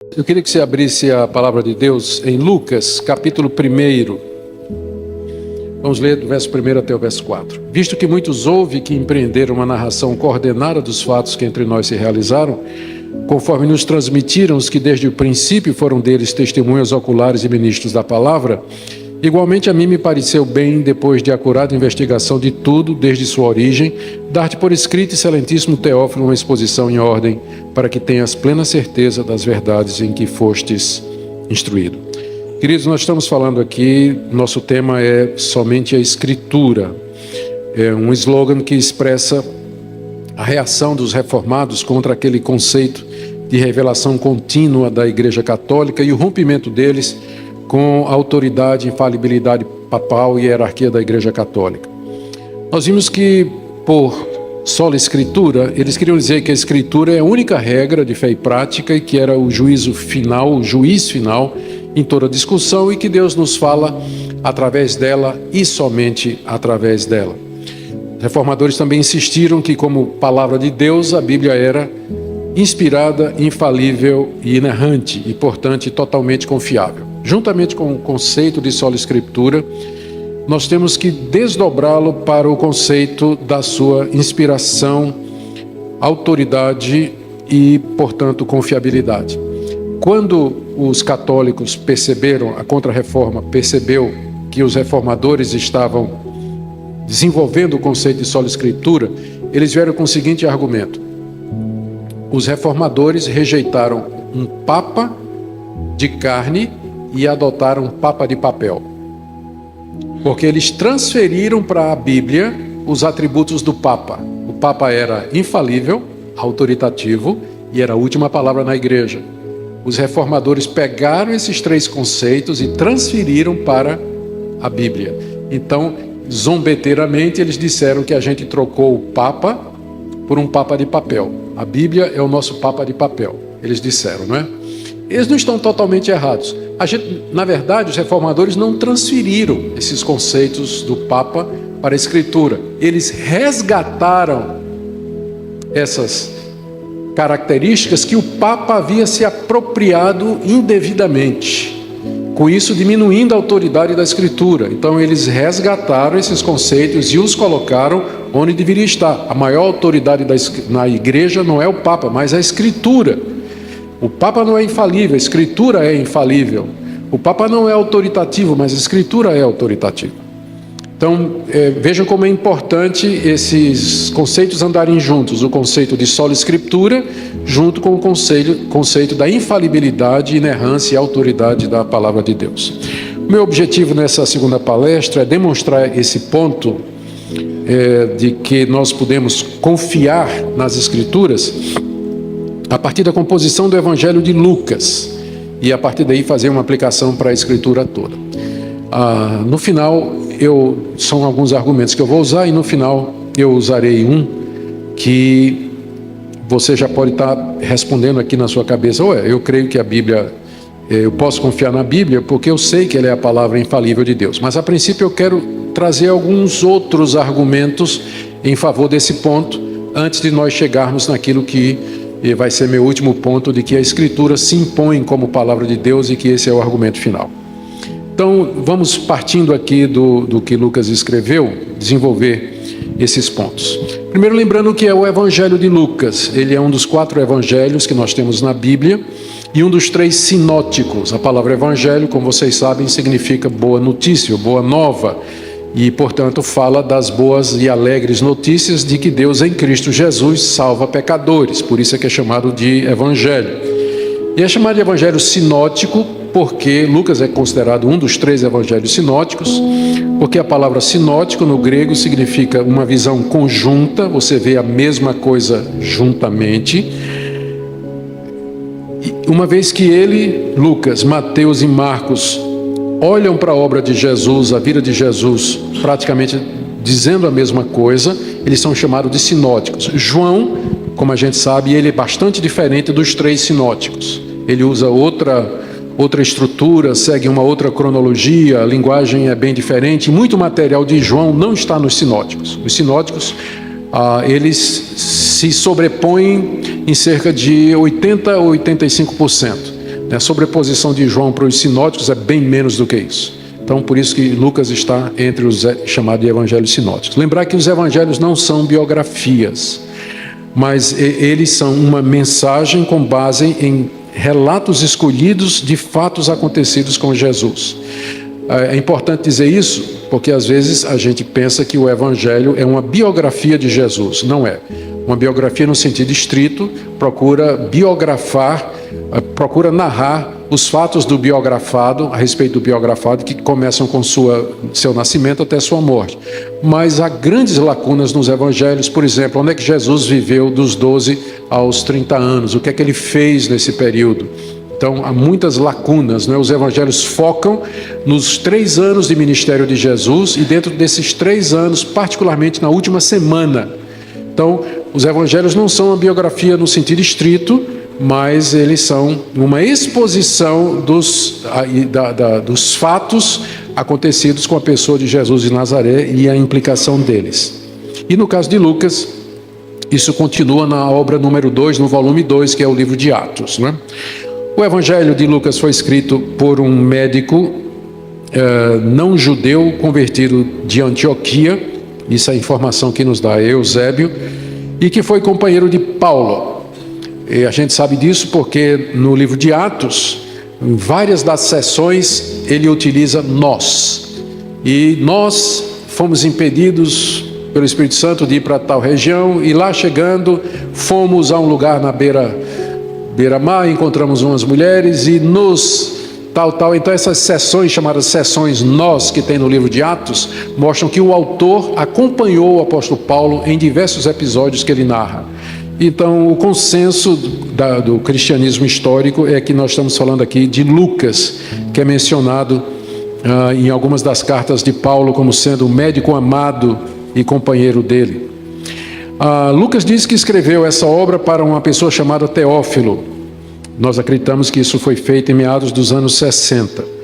Eu queria que você abrisse a palavra de Deus em Lucas, capítulo 1. Vamos ler do verso 1 até o verso 4. Visto que muitos houve que empreenderam uma narração coordenada dos fatos que entre nós se realizaram, conforme nos transmitiram os que desde o princípio foram deles testemunhas oculares e ministros da palavra, igualmente a mim me pareceu bem, depois de acurada investigação de tudo, desde sua origem, dar-te por escrito, excelentíssimo Teófilo, uma exposição em ordem, para que tenhas plena certeza das verdades em que fostes instruído. Queridos, nós estamos falando aqui, nosso tema é somente a Escritura. É um slogan que expressa a reação dos reformados contra aquele conceito de revelação contínua da Igreja Católica e o rompimento deles com a autoridade, infalibilidade papal e hierarquia da Igreja Católica. Nós vimos que, por sola Escritura, eles queriam dizer que a Escritura é a única regra de fé e prática e que era o juízo final, o juiz final em toda discussão e que Deus nos fala através dela e somente através dela. Os reformadores também insistiram que, como palavra de Deus, a Bíblia era inspirada, infalível e inerrante e, portanto, totalmente confiável. Juntamente com o conceito de sola Escritura, nós temos que desdobrá-lo para o conceito da sua inspiração, autoridade e, portanto, confiabilidade. Quando os católicos perceberam, a Contra-Reforma percebeu que os reformadores estavam desenvolvendo o conceito de sola Escritura, eles vieram com o seguinte argumento: os reformadores rejeitaram um papa de carne e adotaram um papa de papel, porque eles transferiram para a Bíblia os atributos do papa. O papa era infalível, autoritativo e era a última palavra na igreja. Os reformadores pegaram esses três conceitos e transferiram para a Bíblia. Então, zombeteiramente, eles disseram que a gente trocou o papa por um papa de papel. A Bíblia é o nosso papa de papel, eles disseram, não é? Eles não estão totalmente errados. Na verdade, os reformadores não transferiram esses conceitos do Papa para a Escritura. Eles resgataram essas características que o Papa havia se apropriado indevidamente, com isso diminuindo a autoridade da Escritura. Então eles resgataram esses conceitos e os colocaram onde deveria estar. A maior autoridade na igreja não é o Papa, mas a Escritura. O Papa não é infalível, a Escritura é infalível. O Papa não é autoritativo, mas a Escritura é autoritativa. Então, vejam como é importante esses conceitos andarem juntos. O conceito de sola Escritura, junto com o conceito da infalibilidade, inerrância e autoridade da Palavra de Deus. O meu objetivo nessa segunda palestra é demonstrar esse ponto de que nós podemos confiar nas Escrituras a partir da composição do Evangelho de Lucas e a partir daí fazer uma aplicação para a Escritura toda. No final, são alguns argumentos que eu vou usar e no final eu usarei um que você já pode estar respondendo aqui na sua cabeça. Eu creio que a Bíblia, eu posso confiar na Bíblia porque eu sei que ela é a palavra infalível de Deus. Mas a princípio eu quero trazer alguns outros argumentos em favor desse ponto antes de nós chegarmos naquilo que vai ser meu último ponto, de que a Escritura se impõe como palavra de Deus e que esse é o argumento final. Então, vamos partindo aqui do que Lucas escreveu, desenvolver esses pontos. Primeiro, lembrando que é o Evangelho de Lucas. Ele é um dos 4 evangelhos que nós temos na Bíblia e um dos 3 sinóticos. A palavra evangelho, como vocês sabem, significa boa notícia, boa nova. E, portanto, fala das boas e alegres notícias de que Deus em Cristo Jesus salva pecadores. Por isso é que é chamado de evangelho. E é chamado de evangelho sinótico porque Lucas é considerado um dos 3 evangelhos sinóticos, porque a palavra sinótico no grego significa uma visão conjunta, você vê a mesma coisa juntamente. E uma vez que ele, Lucas, Mateus e Marcos olham para a obra de Jesus, a vida de Jesus, praticamente dizendo a mesma coisa, eles são chamados de sinóticos. João, como a gente sabe, ele é bastante diferente dos 3 sinóticos. Ele usa outra estrutura, segue uma outra cronologia, a linguagem é bem diferente. Muito material de João não está nos sinóticos. Os sinóticos, eles se sobrepõem em cerca de 80% a 85%. A sobreposição de João para os sinóticos é bem menos do que isso. Então, por isso que Lucas está entre os chamados de evangelhos sinóticos. Lembrar que os evangelhos não são biografias, mas eles são uma mensagem com base em relatos escolhidos de fatos acontecidos com Jesus. É importante dizer isso, porque às vezes a gente pensa que o evangelho é uma biografia de Jesus. Não é. Uma biografia no sentido estrito procura biografar, procura narrar os fatos do biografado, a respeito do biografado, que começam com seu nascimento até sua morte. Mas há grandes lacunas nos evangelhos. Por exemplo, onde é que Jesus viveu dos 12 aos 30 anos? O que é que ele fez nesse período? Então, há muitas lacunas, né? Os evangelhos focam nos 3 anos de ministério de Jesus e dentro desses 3 anos, particularmente na última semana. Então, os evangelhos não são uma biografia no sentido estrito, mas eles são uma exposição dos fatos acontecidos com a pessoa de Jesus de Nazaré e a implicação deles. E no caso de Lucas, isso continua na obra número 2, no volume 2, que é o livro de Atos, né? O evangelho de Lucas foi escrito por um médico não judeu convertido de Antioquia, isso é a informação que nos dá Eusébio, e que foi companheiro de Paulo. E a gente sabe disso porque no livro de Atos, em várias das sessões, ele utiliza nós. E nós fomos impedidos pelo Espírito Santo de ir para tal região, e lá chegando, fomos a um lugar na beira-mar, encontramos umas mulheres e tal. Então essas sessões, chamadas sessões nós, que tem no livro de Atos, mostram que o autor acompanhou o apóstolo Paulo em diversos episódios que ele narra. Então o consenso do cristianismo histórico é que nós estamos falando aqui de Lucas, que é mencionado em algumas das cartas de Paulo como sendo o médico amado e companheiro dele. Lucas diz que escreveu essa obra para uma pessoa chamada Teófilo. Nós acreditamos que isso foi feito em meados dos anos 60.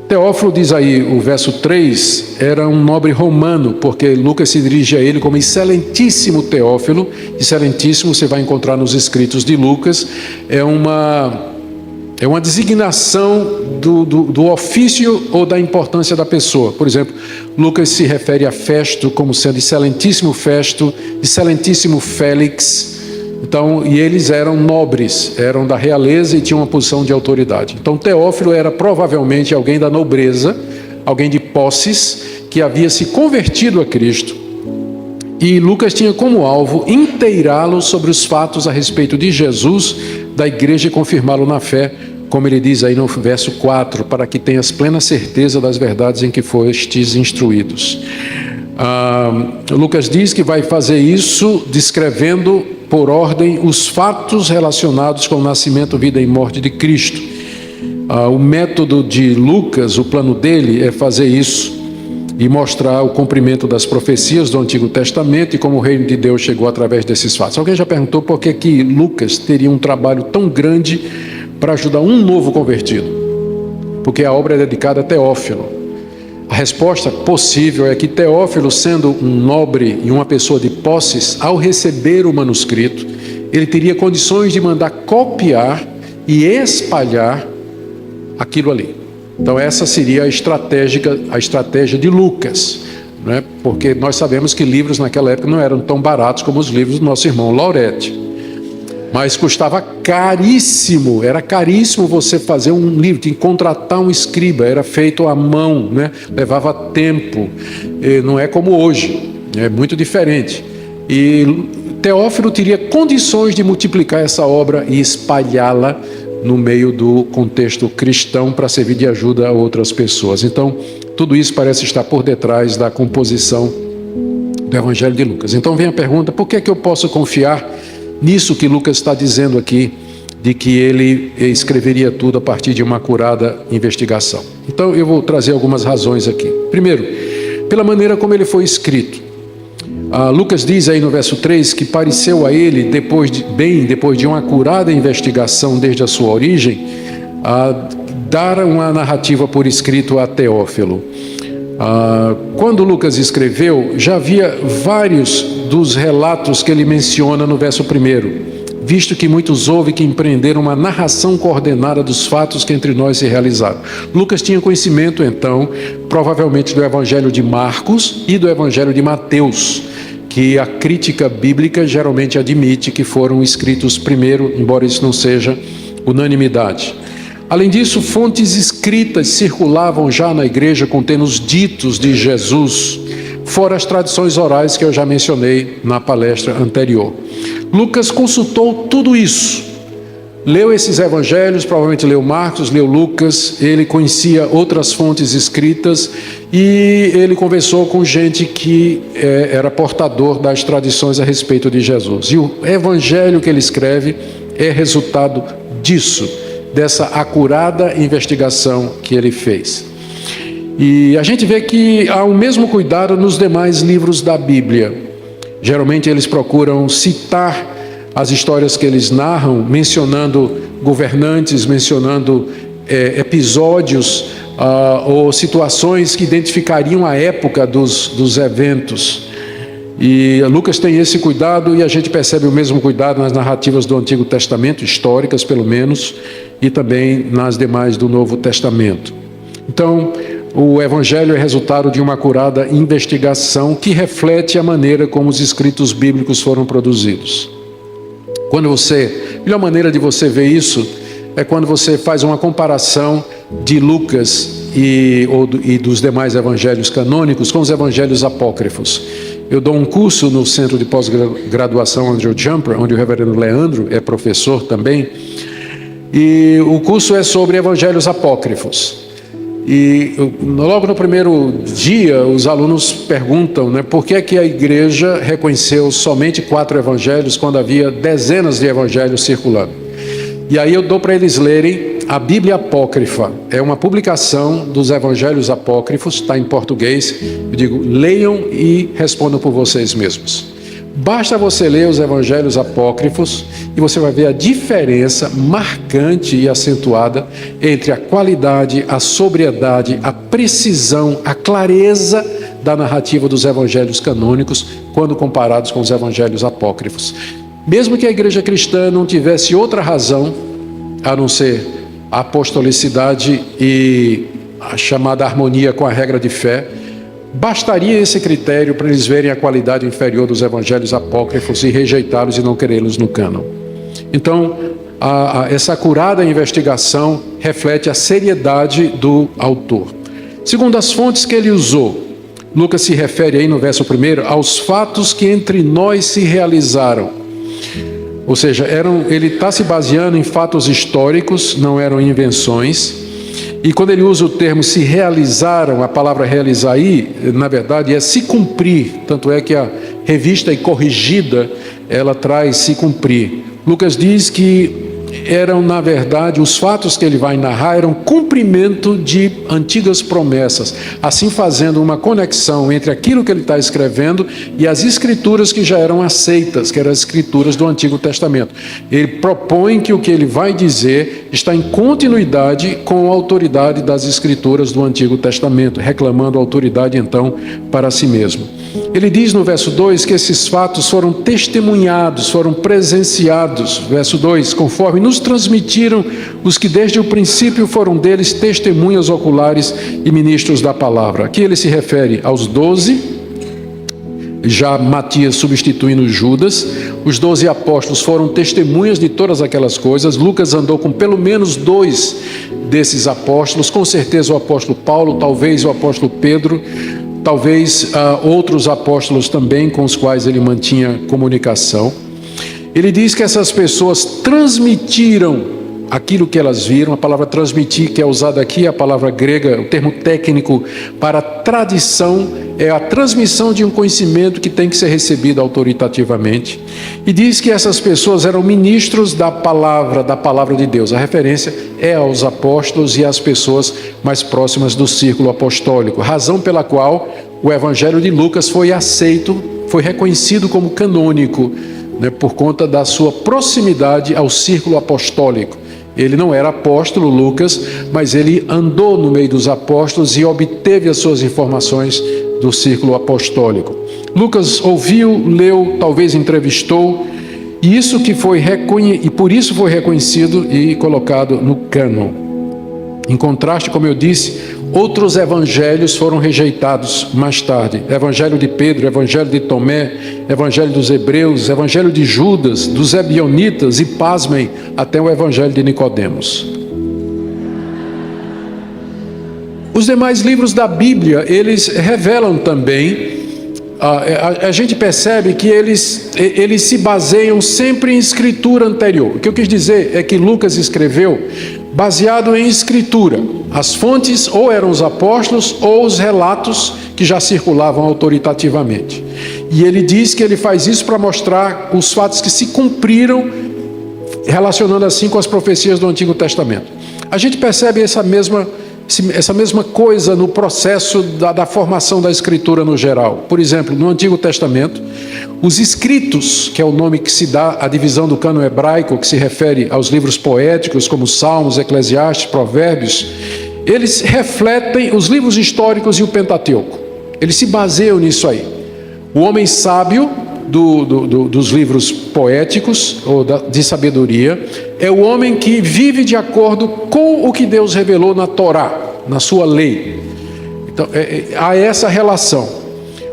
Teófilo, diz aí o verso 3, era um nobre romano, porque Lucas se dirige a ele como excelentíssimo Teófilo. Excelentíssimo você vai encontrar nos escritos de Lucas. É uma designação do ofício ou da importância da pessoa. Por exemplo, Lucas se refere a Festo como sendo excelentíssimo Festo, excelentíssimo Félix. Então, e eles eram nobres, eram da realeza e tinham uma posição de autoridade. Então, Teófilo era provavelmente alguém da nobreza, alguém de posses, que havia se convertido a Cristo. E Lucas tinha como alvo inteirá-lo sobre os fatos a respeito de Jesus, da igreja, e confirmá-lo na fé, como ele diz aí no verso 4, para que tenhas plena certeza das verdades em que fostes instruídos. Lucas diz que vai fazer isso descrevendo por ordem os fatos relacionados com o nascimento, vida e morte de Cristo. O método de Lucas, o plano dele é fazer isso e mostrar o cumprimento das profecias do Antigo Testamento e como o reino de Deus chegou através desses fatos. Alguém já perguntou por que Lucas teria um trabalho tão grande para ajudar um novo convertido? Porque a obra é dedicada a Teófilo. A resposta possível é que Teófilo, sendo um nobre e uma pessoa de posses, ao receber o manuscrito, ele teria condições de mandar copiar e espalhar aquilo ali. Então essa seria a estratégia de Lucas, né? Porque nós sabemos que livros naquela época não eram tão baratos como os livros do nosso irmão Laurete. Mas custava caríssimo, era caríssimo você fazer um livro, tinha que contratar um escriba, era feito à mão, né? Levava tempo, não é como hoje, é muito diferente. E Teófilo teria condições de multiplicar essa obra e espalhá-la no meio do contexto cristão para servir de ajuda a outras pessoas. Então, tudo isso parece estar por detrás da composição do Evangelho de Lucas. Então vem a pergunta, por que eu posso confiar nisso que Lucas está dizendo aqui, de que ele escreveria tudo a partir de uma acurada investigação? Então eu vou trazer algumas razões aqui. Primeiro, pela maneira como ele foi escrito. Lucas diz aí no verso 3 que pareceu a ele, depois de uma acurada investigação desde a sua origem, dar uma narrativa por escrito a Teófilo. Quando Lucas escreveu, já havia vários dos relatos que ele menciona no verso 1, visto que muitos houve que empreenderam uma narração coordenada dos fatos que entre nós se realizaram. Lucas tinha conhecimento, então, provavelmente do Evangelho de Marcos e do Evangelho de Mateus, que a crítica bíblica geralmente admite que foram escritos primeiro, embora isso não seja unanimidade. Além disso, fontes escritas circulavam já na igreja contendo os ditos de Jesus, fora as tradições orais que eu já mencionei na palestra anterior. Lucas consultou tudo isso, leu esses evangelhos, provavelmente leu Marcos, leu Lucas, ele conhecia outras fontes escritas e ele conversou com gente que era portador das tradições a respeito de Jesus. E o evangelho que ele escreve é resultado disso, dessa acurada investigação que ele fez. E a gente vê que há o mesmo cuidado nos demais livros da Bíblia. Geralmente eles procuram citar as histórias que eles narram, mencionando governantes, mencionando episódios ou situações que identificariam a época dos eventos. E Lucas tem esse cuidado e a gente percebe o mesmo cuidado nas narrativas do Antigo Testamento, históricas pelo menos, e também nas demais do Novo Testamento. Então, o Evangelho é resultado de uma acurada investigação que reflete a maneira como os escritos bíblicos foram produzidos. A melhor maneira de você ver isso é quando você faz uma comparação de Lucas e dos demais evangelhos canônicos com os evangelhos apócrifos. Eu dou um curso no Centro de Pós-Graduação Andrew Jumper, onde o reverendo Leandro é professor também, e o curso é sobre evangelhos apócrifos. E logo no primeiro dia, os alunos perguntam, por que é que a igreja reconheceu somente 4 evangelhos quando havia dezenas de evangelhos circulando. E aí eu dou para eles lerem a Bíblia Apócrifa. É uma publicação dos evangelhos apócrifos, está em português. Eu digo, leiam e respondam por vocês mesmos. Basta você ler os evangelhos apócrifos e você vai ver a diferença marcante e acentuada entre a qualidade, a sobriedade, a precisão, a clareza da narrativa dos evangelhos canônicos quando comparados com os evangelhos apócrifos. Mesmo que a igreja cristã não tivesse outra razão a não ser a apostolicidade e a chamada harmonia com a regra de fé, bastaria esse critério para eles verem a qualidade inferior dos evangelhos apócrifos e rejeitá-los e não querê-los no cânon. Então, essa acurada investigação reflete a seriedade do autor. Segundo as fontes que ele usou, Lucas se refere aí no verso 1 aos fatos que entre nós se realizaram. Ou seja, ele está se baseando em fatos históricos, não eram invenções. E quando ele usa o termo se realizaram, a palavra realizar aí, na verdade, é se cumprir. Tanto é que a revista e corrigida, ela traz se cumprir. Lucas diz que eram, na verdade, os fatos que ele vai narrar eram cumprimento de antigas promessas, assim fazendo uma conexão entre aquilo que ele está escrevendo e as escrituras que já eram aceitas, que eram as escrituras do Antigo Testamento. Ele propõe que o que ele vai dizer está em continuidade com a autoridade das escrituras do Antigo Testamento, reclamando autoridade então para si mesmo. Ele diz no verso 2 que esses fatos foram testemunhados, foram presenciados. Verso 2, conforme nos transmitiram os que desde o princípio foram deles testemunhas oculares e ministros da palavra. Aqui ele se refere aos 12, já Matias substituindo Judas. Os 12 apóstolos foram testemunhas de todas aquelas coisas. Lucas andou com pelo menos 2 desses apóstolos, com certeza o apóstolo Paulo, talvez o apóstolo Pedro, talvez outros apóstolos também com os quais ele mantinha comunicação. Ele diz que essas pessoas transmitiram aquilo que elas viram. A palavra transmitir, que é usada aqui, a palavra grega, o termo técnico para tradição, é a transmissão de um conhecimento que tem que ser recebido autoritativamente. E diz que essas pessoas eram ministros da palavra de Deus. A referência é aos apóstolos e às pessoas mais próximas do círculo apostólico, razão pela qual o Evangelho de Lucas foi aceito, foi reconhecido como canônico, por conta da sua proximidade ao círculo apostólico. Ele não era apóstolo, Lucas, mas ele andou no meio dos apóstolos e obteve as suas informações do círculo apostólico. Lucas ouviu, leu, talvez entrevistou E por isso foi reconhecido e colocado no cânon. Em contraste, como eu disse, outros evangelhos foram rejeitados mais tarde. Evangelho de Pedro, Evangelho de Tomé, Evangelho dos Hebreus, Evangelho de Judas, dos Ebionitas e, pasmem, até o Evangelho de Nicodemos. Os demais livros da Bíblia, eles revelam também, a gente percebe que eles se baseiam sempre em escritura anterior. O que eu quis dizer é que Lucas escreveu baseado em escritura. As fontes ou eram os apóstolos ou os relatos que já circulavam autoritativamente. E ele diz que ele faz isso para mostrar os fatos que se cumpriram, relacionando assim com as profecias do Antigo Testamento. A gente percebe essa mesma coisa no processo da formação da escritura no geral. Por exemplo, no Antigo Testamento, os escritos, que é o nome que se dá à divisão do cânon hebraico, que se refere aos livros poéticos como Salmos, Eclesiastes, Provérbios, eles refletem os livros históricos e o Pentateuco. Eles se baseiam nisso aí. O homem sábio dos livros poéticos ou de sabedoria é o homem que vive de acordo com o que Deus revelou na Torá, na sua lei. Então há essa relação.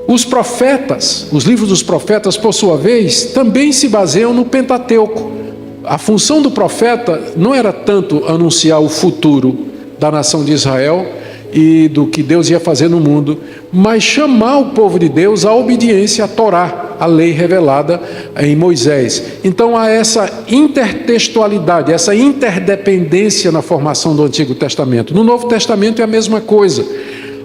Os profetas, os livros dos profetas, por sua vez, também se baseiam no Pentateuco. A função do profeta não era tanto anunciar o futuro da nação de Israel e do que Deus ia fazer no mundo, mas chamar o povo de Deus à obediência à Torá, a lei revelada em Moisés. Então há essa intertextualidade, essa interdependência na formação do Antigo Testamento. No Novo Testamento é a mesma coisa.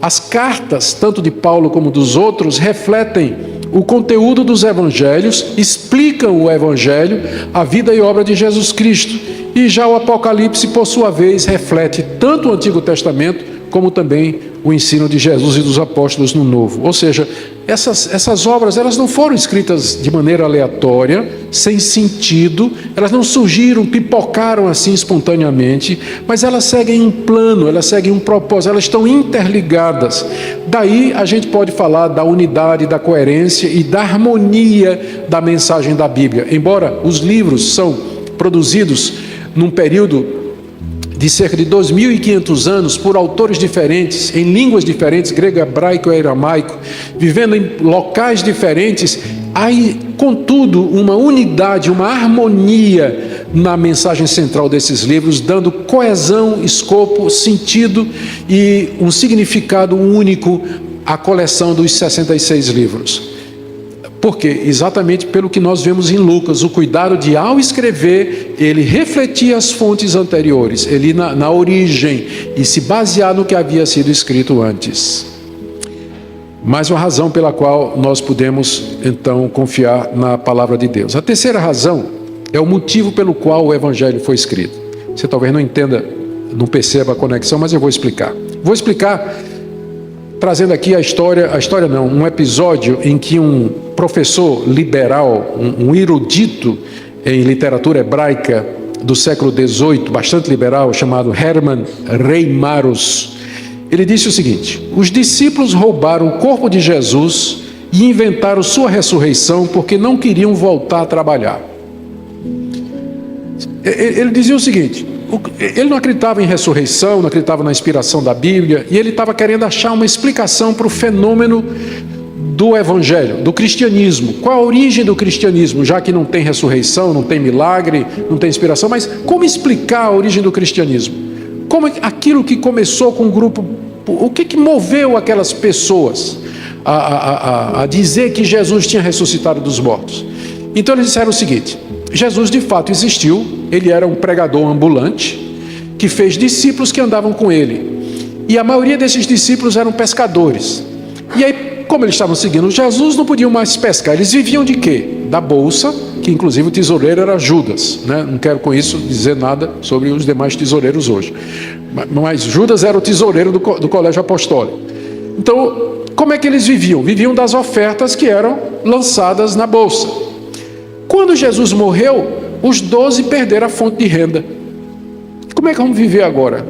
As cartas, tanto de Paulo como dos outros, refletem o conteúdo dos evangelhos, explicam o evangelho, a vida e obra de Jesus Cristo. E já o Apocalipse, por sua vez, reflete tanto o Antigo Testamento como também o ensino de Jesus e dos apóstolos no Novo. Ou seja, essas obras, elas não foram escritas de maneira aleatória, sem sentido, elas não surgiram, pipocaram assim espontaneamente, mas elas seguem um plano, elas seguem um propósito, elas estão interligadas. Daí a gente pode falar da unidade, da coerência e da harmonia da mensagem da Bíblia. Embora os livros são produzidos num período de cerca de 2.500 anos, por autores diferentes, em línguas diferentes, grego, hebraico e aramaico, vivendo em locais diferentes, há, contudo, uma unidade, uma harmonia na mensagem central desses livros, dando coesão, escopo, sentido e um significado único à coleção dos 66 livros. Por quê? Exatamente pelo que nós vemos em Lucas, o cuidado de, ao escrever, ele refletir as fontes anteriores, ele na origem, e se basear no que havia sido escrito antes. Mais uma razão pela qual nós podemos, então, confiar na palavra de Deus. A terceira razão é o motivo pelo qual o Evangelho foi escrito. Você talvez não entenda, não perceba a conexão, mas eu vou explicar. Vou explicar trazendo aqui um episódio em que um professor liberal, um erudito em literatura hebraica do século XVIII, bastante liberal, chamado Hermann Reimarus, ele disse o seguinte: os discípulos roubaram o corpo de Jesus e inventaram sua ressurreição porque não queriam voltar a trabalhar. Ele dizia o seguinte: ele não acreditava em ressurreição, não acreditava na inspiração da Bíblia, e ele estava querendo achar uma explicação para o fenômeno do Evangelho, do cristianismo. Qual a origem do cristianismo, já que não tem ressurreição, não tem milagre, não tem inspiração, mas como explicar a origem do cristianismo? Como aquilo que começou com um grupo, o que moveu aquelas pessoas a dizer que Jesus tinha ressuscitado dos mortos? Então eles disseram o seguinte: Jesus de fato existiu, ele era um pregador ambulante, que fez discípulos que andavam com ele, e a maioria desses discípulos eram pescadores. E aí, como eles estavam seguindo Jesus, não podiam mais pescar, eles viviam de quê? Da bolsa, que inclusive o tesoureiro era Judas, né? Não quero com isso dizer nada sobre os demais tesoureiros hoje, mas Judas era o tesoureiro do colégio apostólico. Então, como é que eles viviam? Viviam das ofertas que eram lançadas na bolsa. Quando Jesus morreu, os 12 perderam a fonte de renda. Como é que vamos viver agora?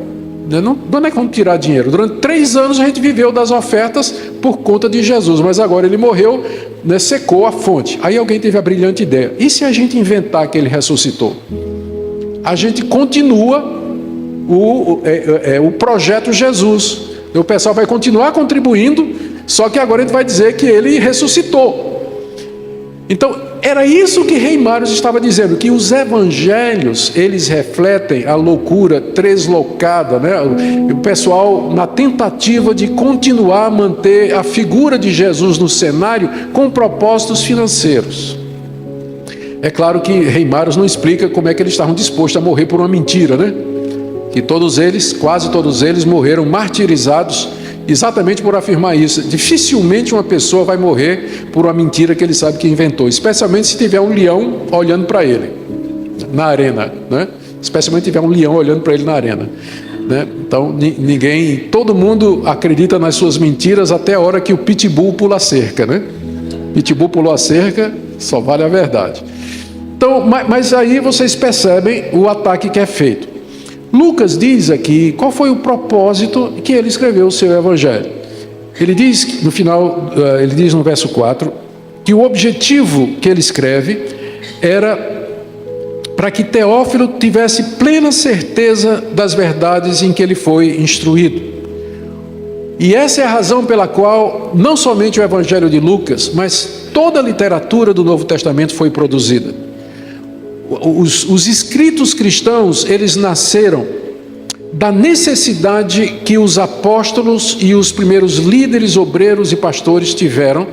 De onde é que vamos tirar dinheiro? Durante 3 anos a gente viveu das ofertas por conta de Jesus, mas agora ele morreu, né, secou a fonte. Aí alguém teve a brilhante ideia: e se a gente inventar que ele ressuscitou? A gente continua o projeto Jesus. O pessoal vai continuar contribuindo, só que agora a gente vai dizer que ele ressuscitou. Então, era isso que Rei Mários estava dizendo, que os evangelhos, eles refletem a loucura translocada, né? O pessoal na tentativa de continuar a manter a figura de Jesus no cenário com propósitos financeiros. É claro que Rei Mários não explica como é que eles estavam dispostos a morrer por uma mentira, né? Que todos eles, quase todos eles, morreram martirizados exatamente por afirmar isso. Dificilmente uma pessoa vai morrer por uma mentira que ele sabe que inventou, especialmente se tiver um leão olhando para ele na arena, né? Especialmente se tiver um leão olhando para ele na arena, né? Então todo mundo acredita nas suas mentiras até a hora que o pitbull pula a cerca, né? Pitbull pulou a cerca, só vale a verdade. Então, mas aí vocês percebem o ataque que é feito. Lucas diz aqui qual foi o propósito que ele escreveu o seu evangelho. Ele diz no final, ele diz no verso 4, que o objetivo que ele escreve era para que Teófilo tivesse plena certeza das verdades em que ele foi instruído. E essa é a razão pela qual não somente o evangelho de Lucas, mas toda a literatura do Novo Testamento foi produzida. Os escritos cristãos, eles nasceram da necessidade que os apóstolos e os primeiros líderes, obreiros e pastores tiveram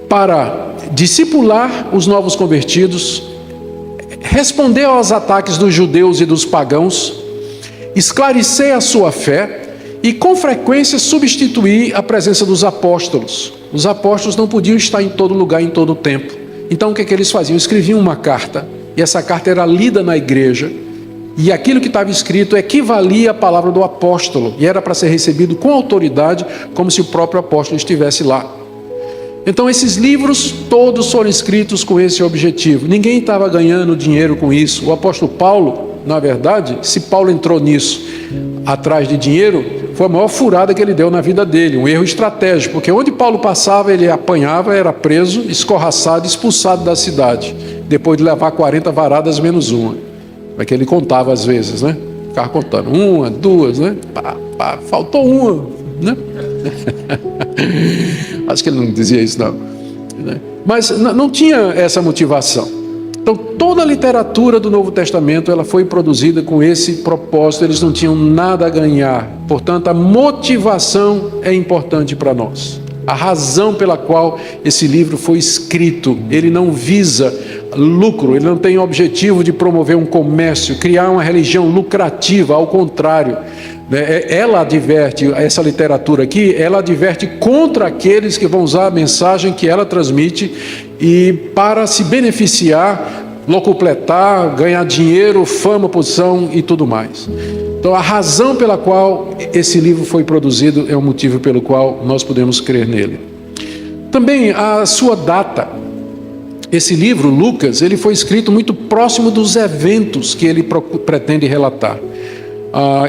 para discipular os novos convertidos, responder aos ataques dos judeus e dos pagãos, esclarecer a sua fé e, com frequência, substituir a presença dos apóstolos. Os apóstolos não podiam estar em todo lugar, em todo tempo. Então, o que eles faziam? Escreviam uma carta, e essa carta era lida na igreja, e aquilo que estava escrito equivalia à palavra do apóstolo, e era para ser recebido com autoridade, como se o próprio apóstolo estivesse lá. Então esses livros todos foram escritos com esse objetivo. Ninguém estava ganhando dinheiro com isso. O apóstolo Paulo, na verdade, se Paulo entrou nisso atrás de dinheiro, foi a maior furada que ele deu na vida dele, um erro estratégico, porque onde Paulo passava, ele apanhava, era preso, escorraçado, expulsado da cidade, depois de levar 40 varadas menos uma. É que ele contava às vezes, né? Ficava contando, 1, 2, né? Faltou uma, né? Acho que ele não dizia isso não, né? Mas não tinha essa motivação. Então toda a literatura do Novo Testamento, ela foi produzida com esse propósito. Eles não tinham nada a ganhar. Portanto, a motivação é importante para nós. A razão pela qual esse livro foi escrito, ele não visa lucro, ele não tem o objetivo de promover um comércio, criar uma religião lucrativa, ao contrário. Ela adverte, essa literatura aqui, ela adverte contra aqueles que vão usar a mensagem que ela transmite e para se beneficiar, locupletar, ganhar dinheiro, fama, posição e tudo mais. Então a razão pela qual esse livro foi produzido é o motivo pelo qual nós podemos crer nele. Também a sua data. Esse livro, Lucas, ele foi escrito muito próximo dos eventos que ele pretende relatar.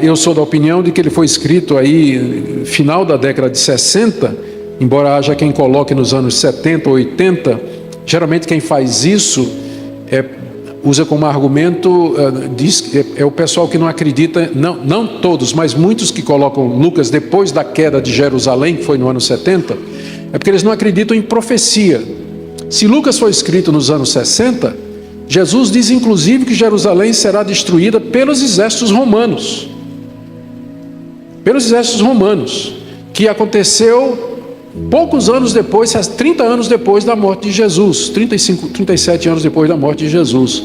Eu sou da opinião de que ele foi escrito aí final da década de 60, embora haja quem coloque nos anos 70 ou 80, geralmente quem faz isso usa como argumento, é o pessoal que não acredita, não todos, mas muitos que colocam Lucas depois da queda de Jerusalém, que foi no ano 70, é porque eles não acreditam em profecia. Se Lucas foi escrito nos anos 60, Jesus diz inclusive que Jerusalém será destruída pelos exércitos romanos. Pelos exércitos romanos, que aconteceu poucos anos depois, 30 anos depois da morte de Jesus, 37 anos depois da morte de Jesus.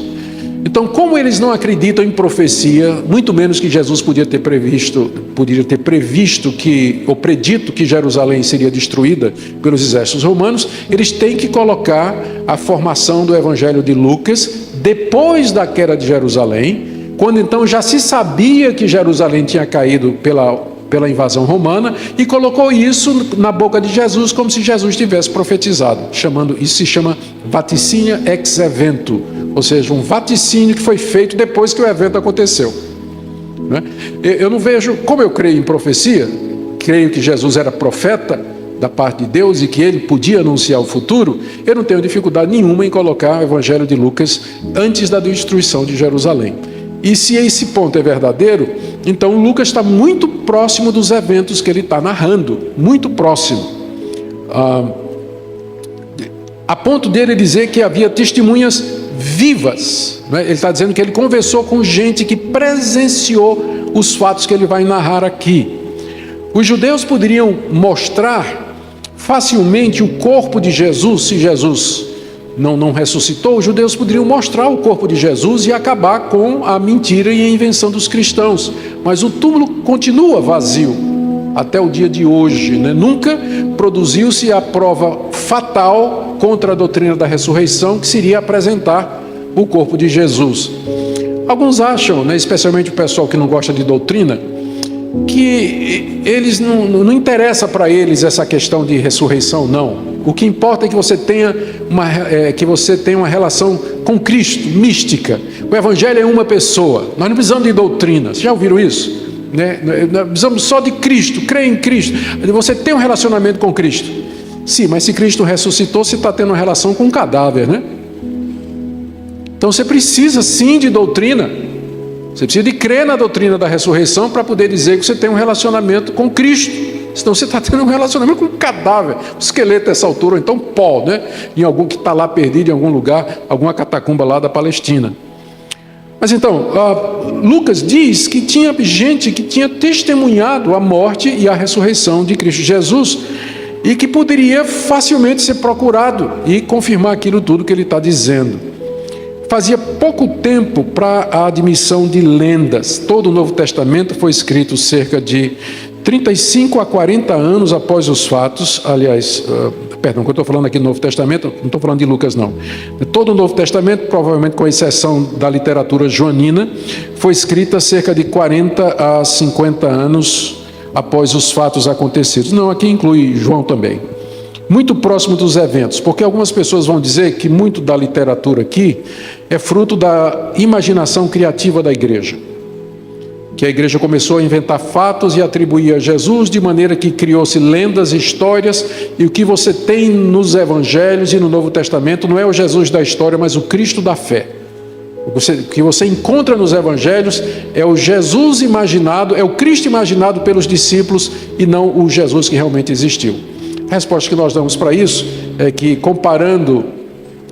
Então, como eles não acreditam em profecia, muito menos que Jesus poderia ter previsto ou predito que Jerusalém seria destruída pelos exércitos romanos, eles têm que colocar a formação do Evangelho de Lucas depois da queda de Jerusalém, quando então já se sabia que Jerusalém tinha caído pela invasão romana, e colocou isso na boca de Jesus, como se Jesus tivesse profetizado, isso se chama vaticínia ex evento, ou seja, um vaticínio que foi feito depois que o evento aconteceu, né? Eu não vejo, como eu creio em profecia, creio que Jesus era profeta, da parte de Deus e que ele podia anunciar o futuro, eu não tenho dificuldade nenhuma em colocar o Evangelho de Lucas antes da destruição de Jerusalém. E se esse ponto é verdadeiro, então Lucas está muito próximo dos eventos que ele está narrando, muito próximo. A ponto dele dizer que havia testemunhas vivas, né? Ele está dizendo que ele conversou com gente que presenciou os fatos que ele vai narrar aqui. Os judeus poderiam mostrar facilmente o corpo de Jesus. Se Jesus não ressuscitou, os judeus poderiam mostrar o corpo de Jesus e acabar com a mentira e a invenção dos cristãos. Mas o túmulo continua vazio até o dia de hoje, né? Nunca produziu-se a prova fatal contra a doutrina da ressurreição, que seria apresentar o corpo de Jesus. Alguns acham, né, especialmente o pessoal que não gosta de doutrina, que eles não interessa para eles essa questão de ressurreição, não. O que importa é que você tenha uma relação com Cristo, mística. O Evangelho é uma pessoa. Nós não precisamos de doutrina. Vocês já ouviram isso? Né? Nós precisamos só de Cristo, crer em Cristo. Você tem um relacionamento com Cristo. Sim, mas se Cristo ressuscitou, você está tendo uma relação com um cadáver, né? Então você precisa sim de doutrina. Você precisa de crer na doutrina da ressurreição para poder dizer que você tem um relacionamento com Cristo. Senão você está tendo um relacionamento com um cadáver, um esqueleto dessa altura, ou então pó, né? Em algum que está lá perdido em algum lugar, alguma catacumba lá da Palestina. Mas então, Lucas diz que tinha gente que tinha testemunhado a morte e a ressurreição de Cristo Jesus e que poderia facilmente ser procurado e confirmar aquilo tudo que ele está dizendo. Fazia pouco tempo para a admissão de lendas. Todo o Novo Testamento foi escrito cerca de 35 a 40 anos após os fatos. Aliás, perdão, quando eu estou falando aqui do Novo Testamento, não estou falando de Lucas, não. Todo o Novo Testamento, provavelmente com exceção da literatura joanina, foi escrita cerca de 40 a 50 anos após os fatos acontecidos. Não, aqui inclui João também. Muito próximo dos eventos, porque algumas pessoas vão dizer que muito da literatura aqui é fruto da imaginação criativa da igreja. Que a igreja começou a inventar fatos e atribuir a Jesus, de maneira que criou-se lendas, histórias, e o que você tem nos evangelhos e no Novo Testamento não é o Jesus da história, mas o Cristo da fé. O que você encontra nos evangelhos é o Jesus imaginado, é o Cristo imaginado pelos discípulos e não o Jesus que realmente existiu. A resposta que nós damos para isso é que, comparando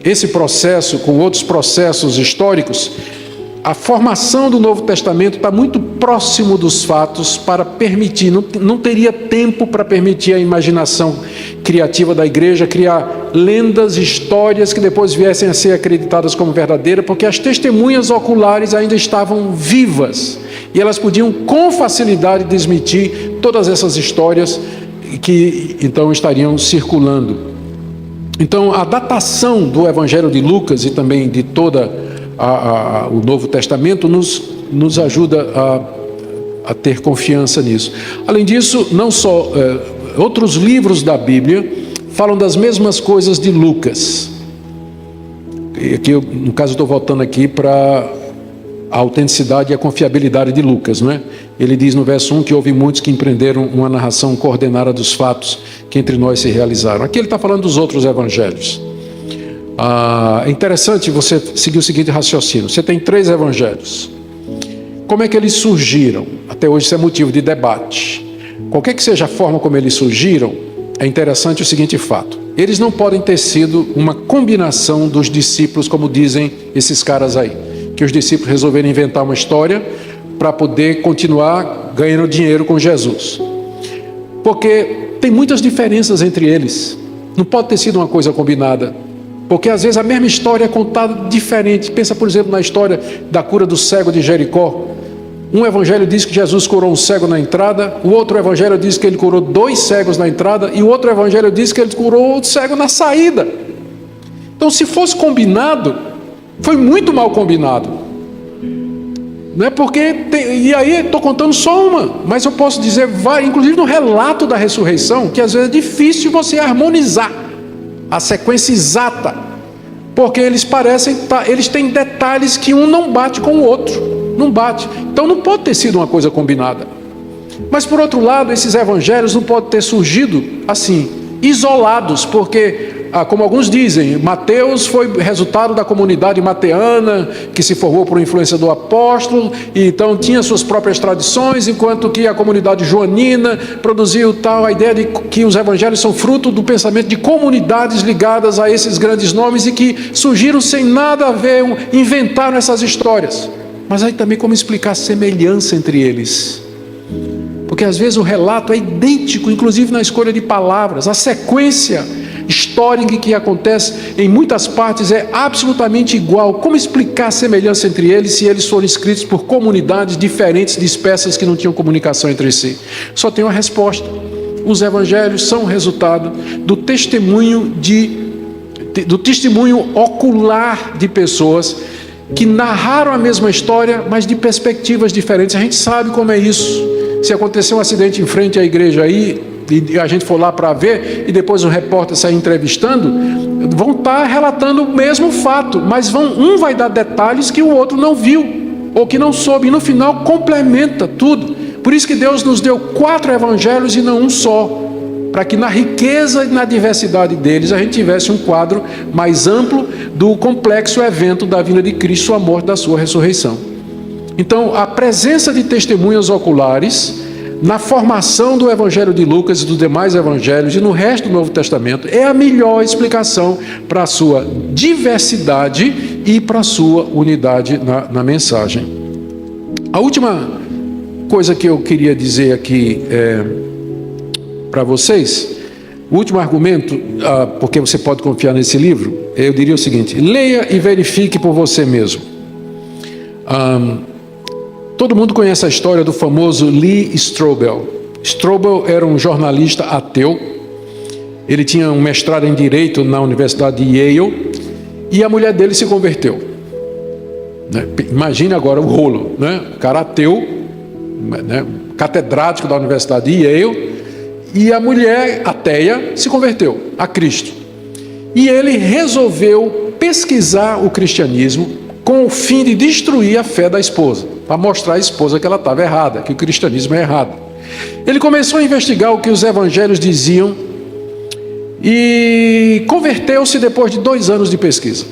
esse processo com outros processos históricos, a formação do Novo Testamento está muito próximo dos fatos para permitir, não teria tempo para permitir a imaginação criativa da igreja criar lendas, histórias que depois viessem a ser acreditadas como verdadeiras, porque as testemunhas oculares ainda estavam vivas e elas podiam com facilidade desmentir todas essas histórias que então estariam circulando. Então a datação do Evangelho de Lucas e também de toda o Novo Testamento nos ajuda a ter confiança nisso. Além disso, não só outros livros da Bíblia falam das mesmas coisas de Lucas. E aqui, no caso, estou voltando aqui para a autenticidade e a confiabilidade de Lucas, não é? Ele diz no verso 1 que houve muitos que empreenderam uma narração coordenada dos fatos que entre nós se realizaram. Aqui ele está falando dos outros evangelhos. É interessante você seguir o seguinte raciocínio. Você tem 3 evangelhos. Como é que eles surgiram? Até hoje isso é motivo de debate. Qualquer que seja a forma como eles surgiram, é interessante o seguinte fato. Eles não podem ter sido uma combinação dos discípulos, como dizem esses caras aí. Que os discípulos resolveram inventar uma história para poder continuar ganhando dinheiro com Jesus. Porque tem muitas diferenças entre eles. Não pode ter sido uma coisa combinada. Porque às vezes a mesma história é contada diferente. Pensa, por exemplo, na história da cura do cego de Jericó. Um evangelho diz que Jesus curou um cego na entrada, o outro evangelho diz que ele curou 2 cegos na entrada, e o outro evangelho diz que ele curou o cego na saída. Então, se fosse combinado, foi muito mal combinado. Não é porque e aí estou contando só uma, mas eu posso dizer, inclusive no relato da ressurreição, que às vezes é difícil você harmonizar a sequência exata, porque eles têm detalhes que um não bate com o outro, não bate. Então não pode ter sido uma coisa combinada. Mas por outro lado, esses evangelhos não podem ter surgido assim, isolados, porque, como alguns dizem, Mateus foi resultado da comunidade mateana, que se formou por influência do apóstolo, e então tinha suas próprias tradições, enquanto que a comunidade joanina produziu a ideia de que os evangelhos são fruto do pensamento de comunidades ligadas a esses grandes nomes e que surgiram sem nada a ver, inventaram essas histórias. Mas aí também como explicar a semelhança entre eles? Porque às vezes o relato é idêntico, inclusive na escolha de palavras, a sequência histórica que acontece em muitas partes é absolutamente igual. Como explicar a semelhança entre eles se eles foram escritos por comunidades diferentes, dispersas, que não tinham comunicação entre si? Só tem uma resposta: os evangelhos são resultado do testemunho ocular de pessoas que narraram a mesma história, mas de perspectivas diferentes. A gente sabe como é isso. Se acontecer um acidente em frente à igreja aí, e a gente for lá para ver, e depois o repórter sair entrevistando, vão estar relatando o mesmo fato, mas um vai dar detalhes que o outro não viu, ou que não soube, e no final complementa tudo. Por isso que Deus nos deu 4 evangelhos e não um só, para que na riqueza e na diversidade deles a gente tivesse um quadro mais amplo do complexo evento da vinda de Cristo, sua morte, da sua ressurreição. Então, a presença de testemunhas oculares na formação do Evangelho de Lucas e dos demais evangelhos e no resto do Novo Testamento é a melhor explicação para a sua diversidade e para a sua unidade na mensagem. A última coisa que eu queria dizer aqui para vocês, o último argumento, porque você pode confiar nesse livro, eu diria o seguinte: leia e verifique por você mesmo. Todo mundo conhece a história do famoso Lee Strobel. Strobel era um jornalista ateu. Ele tinha um mestrado em Direito na Universidade de Yale e a mulher dele se converteu. Imagine agora o rolo, né? O cara ateu, né? Catedrático da Universidade de Yale, e a mulher ateia se converteu a Cristo. E ele resolveu pesquisar o cristianismo com o fim de destruir a fé da esposa, para mostrar à esposa que ela estava errada, que o cristianismo é errado. Ele começou a investigar o que os evangelhos diziam e converteu-se depois de 2 anos de pesquisa.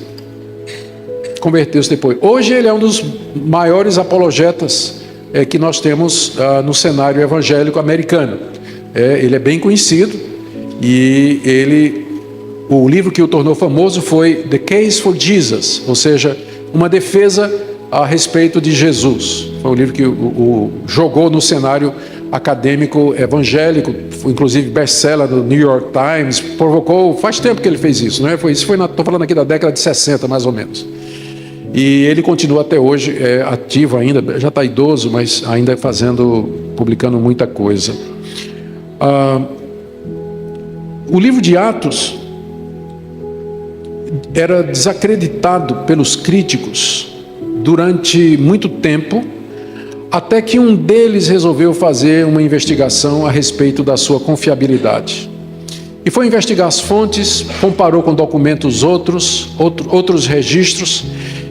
Converteu-se depois. Hoje ele é um dos maiores apologetas que nós temos no cenário evangélico americano. Ele é bem conhecido e o livro que o tornou famoso foi The Case for Jesus, ou seja, uma defesa a respeito de Jesus. Foi um livro que o jogou no cenário acadêmico evangélico, foi inclusive best-seller do New York Times, provocou, faz tempo que ele fez isso, né? Estou falando aqui da década de 60, mais ou menos. E ele continua até hoje, ativo ainda, já está idoso, mas ainda publicando muita coisa. O livro de Atos era desacreditado pelos críticos durante muito tempo, até que um deles resolveu fazer uma investigação a respeito da sua confiabilidade. E foi investigar as fontes, comparou com documentos outros registros,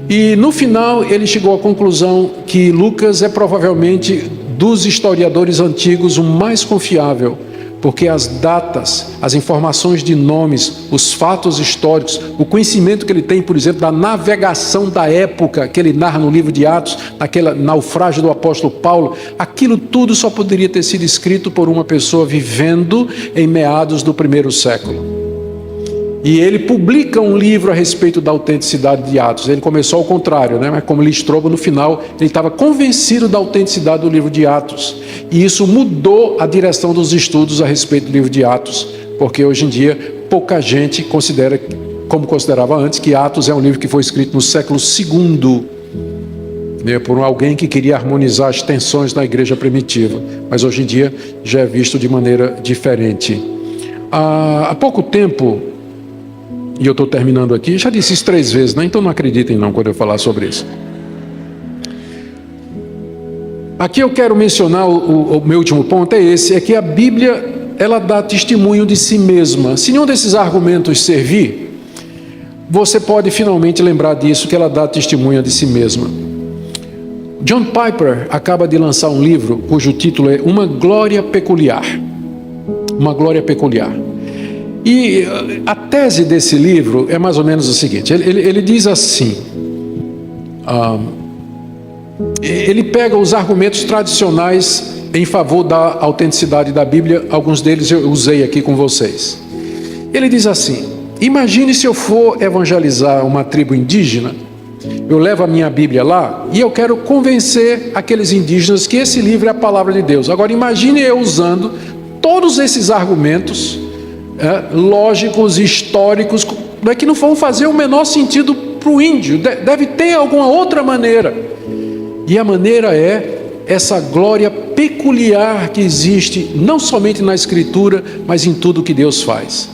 e no final ele chegou à conclusão que Lucas é provavelmente dos historiadores antigos o mais confiável, porque as datas, as informações de nomes, os fatos históricos, o conhecimento que ele tem, por exemplo, da navegação da época que ele narra no livro de Atos, naquele naufrágio do apóstolo Paulo, aquilo tudo só poderia ter sido escrito por uma pessoa vivendo em meados do 1º século. E ele publica um livro a respeito da autenticidade de Atos. Ele começou ao contrário, né? Mas como Lee Strobel, no final, ele estava convencido da autenticidade do livro de Atos. E isso mudou a direção dos estudos a respeito do livro de Atos, porque hoje em dia pouca gente considera, como considerava antes, que Atos é um livro que foi escrito no século II, né, por alguém que queria harmonizar as tensões na igreja primitiva. Mas hoje em dia já é visto de maneira diferente. Há pouco tempo, e eu estou terminando aqui, já disse isso 3 vezes, né? Então não acreditem não quando eu falar sobre isso. Aqui eu quero mencionar, o meu último ponto é esse, é que a Bíblia, ela dá testemunho de si mesma. Se nenhum desses argumentos servir, você pode finalmente lembrar disso, que ela dá testemunho de si mesma. John Piper acaba de lançar um livro cujo título é Uma Glória Peculiar. Uma Glória Peculiar. E a tese desse livro é mais ou menos o seguinte: ele diz assim, ele pega os argumentos tradicionais em favor da autenticidade da Bíblia, alguns deles eu usei aqui com vocês. Ele diz assim: imagine se eu for evangelizar uma tribo indígena, eu levo a minha Bíblia lá e eu quero convencer aqueles indígenas que esse livro é a palavra de Deus. Agora imagine eu usando todos esses argumentos lógicos, históricos, que não vão fazer o menor sentido para o índio. Deve ter alguma outra maneira. E a maneira é essa glória peculiar que existe, não somente na Escritura, mas em tudo que Deus faz.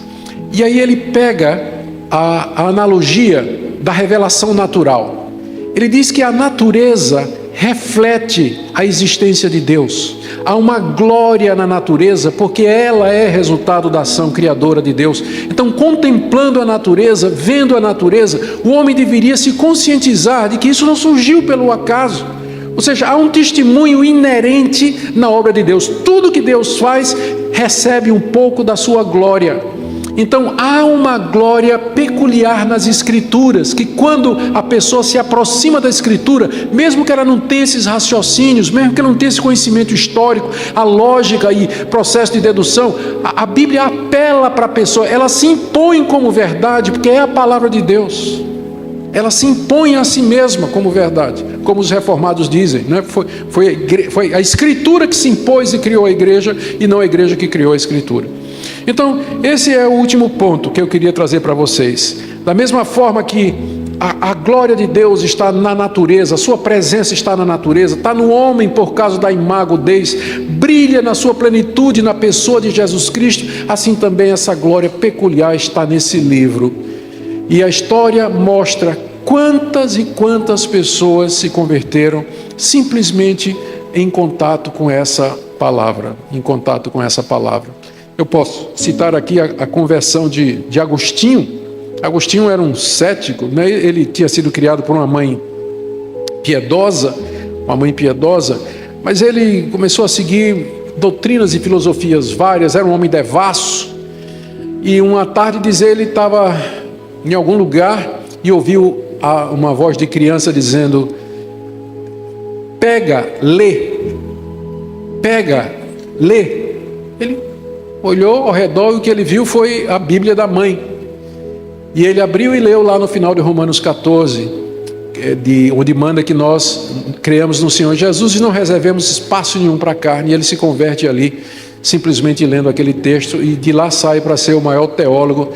E aí ele pega a analogia da revelação natural. Ele diz que a natureza reflete a existência de Deus. Há uma glória na natureza, porque ela é resultado da ação criadora de Deus. Então, contemplando a natureza, vendo a natureza, o homem deveria se conscientizar de que isso não surgiu pelo acaso. Ou seja, há um testemunho inerente na obra de Deus. Tudo que Deus faz recebe um pouco da sua glória. Então há uma glória peculiar nas Escrituras, que quando a pessoa se aproxima da Escritura, mesmo que ela não tenha esses raciocínios, mesmo que ela não tenha esse conhecimento histórico, a lógica e processo de dedução, a Bíblia apela para a pessoa, ela se impõe como verdade, porque é a palavra de Deus. Ela se impõe a si mesma como verdade, como os reformados dizem, né? Foi a Escritura que se impôs e criou a igreja, e não a igreja que criou a Escritura. Então, esse é o último ponto que eu queria trazer para vocês. Da mesma forma que a glória de Deus está na natureza, a sua presença está na natureza, está no homem por causa da imago Deus, brilha na sua plenitude na pessoa de Jesus Cristo, assim também essa glória peculiar está nesse livro. E a história mostra quantas e quantas pessoas se converteram simplesmente em contato com essa palavra, Eu posso citar aqui a conversão de Agostinho. Agostinho era um cético, né? Ele tinha sido criado por uma mãe piedosa, mas ele começou a seguir doutrinas e filosofias várias, era um homem devasso, e uma tarde, diz ele, estava em algum lugar e ouviu uma voz de criança dizendo: lê. Ele olhou ao redor e o que ele viu foi a Bíblia da mãe. E ele abriu e leu lá no final de Romanos 14, onde manda que nós creamos no Senhor Jesus e não reservemos espaço nenhum para a carne. E ele se converte ali, simplesmente lendo aquele texto, e de lá sai para ser o maior teólogo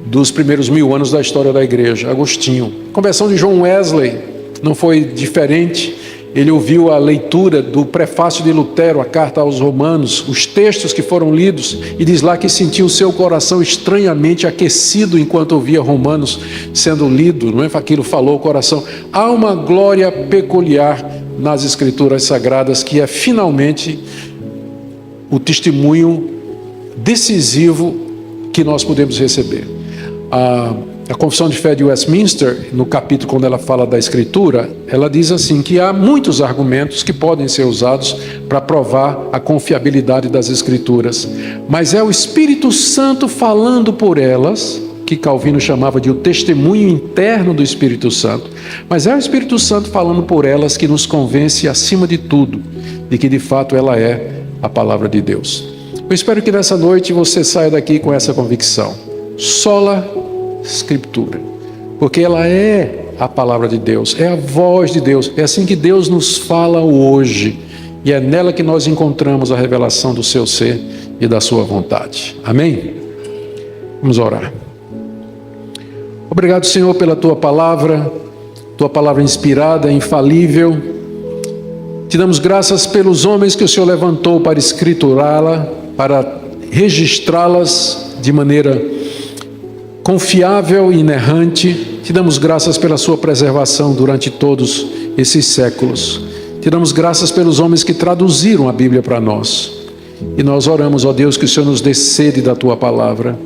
dos primeiros 1000 anos da história da igreja, Agostinho. A conversão de John Wesley não foi diferente. Ele ouviu a leitura do prefácio de Lutero, a carta aos Romanos, os textos que foram lidos, e diz lá que sentiu o seu coração estranhamente aquecido enquanto ouvia Romanos sendo lido, não é? Aquilo falou o coração. Há uma glória peculiar nas Escrituras Sagradas, que é finalmente o testemunho decisivo que nós podemos receber. A Confissão de Fé de Westminster, no capítulo quando ela fala da Escritura, ela diz assim que há muitos argumentos que podem ser usados para provar a confiabilidade das Escrituras, mas é o Espírito Santo falando por elas, que Calvino chamava de o testemunho interno do Espírito Santo, mas é o Espírito Santo falando por elas que nos convence acima de tudo, de que de fato ela é a palavra de Deus. Eu espero que nessa noite você saia daqui com essa convicção: sola Escritura, porque ela é a palavra de Deus, é a voz de Deus, é assim que Deus nos fala hoje, e é nela que nós encontramos a revelação do seu ser e da sua vontade. Amém? Vamos orar. Obrigado, Senhor, pela tua palavra inspirada, infalível. Te damos graças pelos homens que o Senhor levantou para escriturá-la, para registrá-las de maneira confiável e inerrante. Te damos graças pela sua preservação durante todos esses séculos. Te damos graças pelos homens que traduziram a Bíblia para nós. E nós oramos, ó Deus, que o Senhor nos dê sede da tua palavra.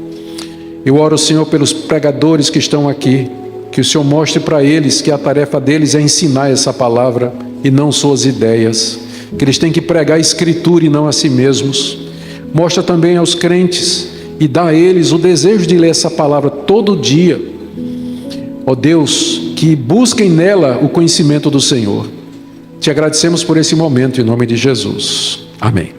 Eu oro, Senhor, pelos pregadores que estão aqui, que o Senhor mostre para eles que a tarefa deles é ensinar essa palavra e não suas ideias, que eles têm que pregar a Escritura e não a si mesmos. Mostra também aos crentes e dá a eles o desejo de ler essa palavra todo dia. Ó Deus, que busquem nela o conhecimento do Senhor. Te agradecemos por esse momento, em nome de Jesus. Amém.